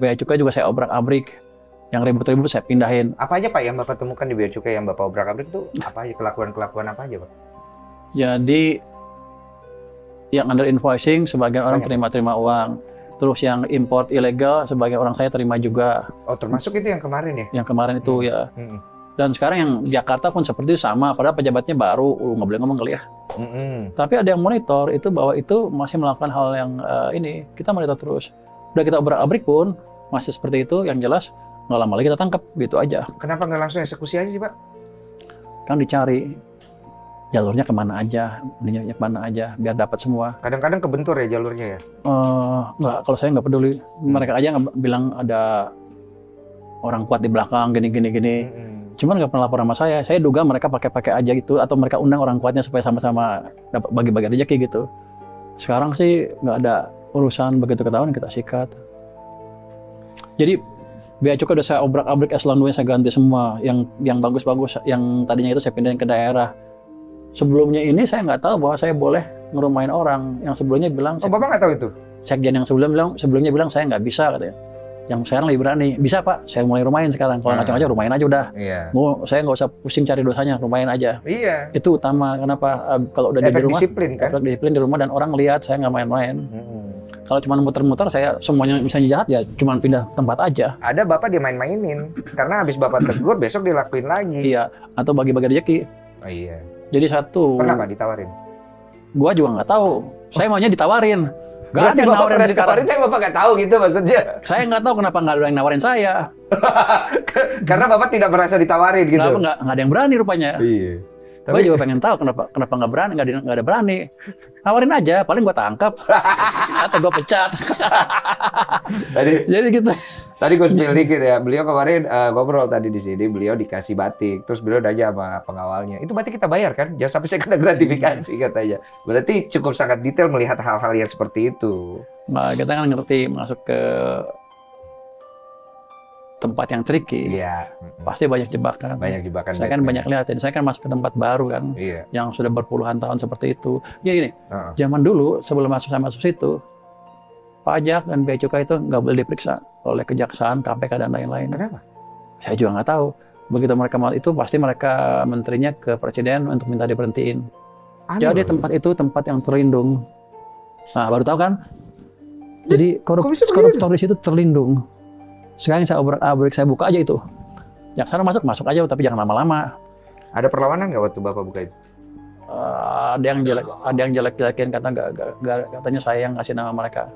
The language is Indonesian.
Bea Cukai juga saya obrak-abrik. Yang ribut-ribut saya pindahin. Apa aja Pak yang Bapak temukan di Bea Cukai yang Bapak obrak-abrik itu apa aja, kelakuan-kelakuan apa aja Pak? Jadi yang under invoicing sebagian orang Banyak. terima uang. Terus yang import ilegal sebagian orang saya terima juga. Oh termasuk itu yang kemarin ya? Yang kemarin itu ya. Dan sekarang yang Jakarta pun seperti itu sama, padahal pejabatnya baru, nggak boleh ngomong kali ya. Tapi ada yang monitor itu bahwa itu masih melakukan hal yang ini, kita monitor terus. Udah kita obrak-abrik pun masih seperti itu, yang jelas nggak lama lagi kita tangkap, gitu aja. Kenapa nggak langsung eksekusi aja sih Pak? Kan dicari jalurnya kemana aja, ininya kemana aja, biar dapat semua. Kadang-kadang kebentur ya jalurnya ya? Nggak, kalau saya nggak peduli. Mereka aja nggak bilang ada orang kuat di belakang, gini. Cuman nggak pernah lapor sama saya duga mereka pakai aja gitu, atau mereka undang orang kuatnya supaya sama-sama dapat bagi-bagi rezeki gitu. Sekarang sih nggak ada urusan, begitu ketahuan kita sikat. Jadi Bea Cukai udah saya obrak-abrik eselon 2 saya ganti semua, yang bagus-bagus, yang tadinya itu saya pindahin ke daerah. Sebelumnya ini saya nggak tahu bahwa saya boleh ngerumahin orang, yang sebelumnya bilang. Oh Bapak nggak tahu itu? Sekjen yang sebelumnya bilang saya nggak bisa katanya. Yang sekarang lebih berani, bisa Pak, saya mulai rumahin sekarang. Kalau ngacung aja rumahin aja udah. Iya. Saya nggak usah pusing cari dosanya, rumahin aja. Iya. Itu utama. Kenapa? Kalau udah Efek di rumah, disiplin kan? efek disiplin di rumah dan orang lihat saya nggak main-main. Kalau cuma muter-muter, saya semuanya misalnya jahat ya cuma pindah tempat aja. Ada Bapak dimain-mainin, karena habis Bapak tegur besok dilakuin lagi. Iya, atau bagi-bagi rezeki. Oh iya. Jadi satu. Pernah Pak ditawarin? Gua juga nggak tahu. Saya maunya ditawarin. Berarti Bapak pernah ditawarin, tapi Bapak nggak tahu gitu maksudnya? Saya nggak tahu kenapa nggak ada yang nawarin saya. Karena Bapak tidak merasa ditawarin gitu? Nggak ada yang berani rupanya. Iya. Gue juga pengen tahu kenapa nggak berani, nggak ada berani. Nawarin aja, paling gue tangkap atau gue pecat. Jadi gitu. Tadi gue spill dikit ya, beliau kemarin ngobrol tadi di sini, beliau dikasih batik, terus beliau nanya sama pengawalnya, itu batik kita bayar kan? Jangan sampai saya kena gratifikasi katanya. Berarti cukup sangat detail melihat hal-hal yang seperti itu. Nah, kita kan ngerti masuk ke tempat yang tricky, Iya. pasti banyak jebakan. Banyak jebakan. Saya kan banyak lihatin, saya kan masuk ke tempat baru kan, yang sudah berpuluhan tahun seperti itu. Ya gini, zaman dulu sebelum saya masuk situ, pajak dan bea cukai itu nggak boleh diperiksa oleh kejaksaan, KPK dan lain-lain. Kenapa? Saya juga nggak tahu. Begitu mereka mau itu, pasti mereka menterinya ke presiden untuk minta diberhentiin. Jadi tempat itu tempat yang terlindung. Nah, baru tahu kan? Jadi koruptor di situ terlindung. Sekarang saya obrak-abrik, saya buka aja itu. Yang sana masuk aja, tapi jangan lama-lama. Ada perlawanan nggak waktu Bapak buka itu? Ada yang jelek-jelekin, katanya saya yang ngasih nama mereka.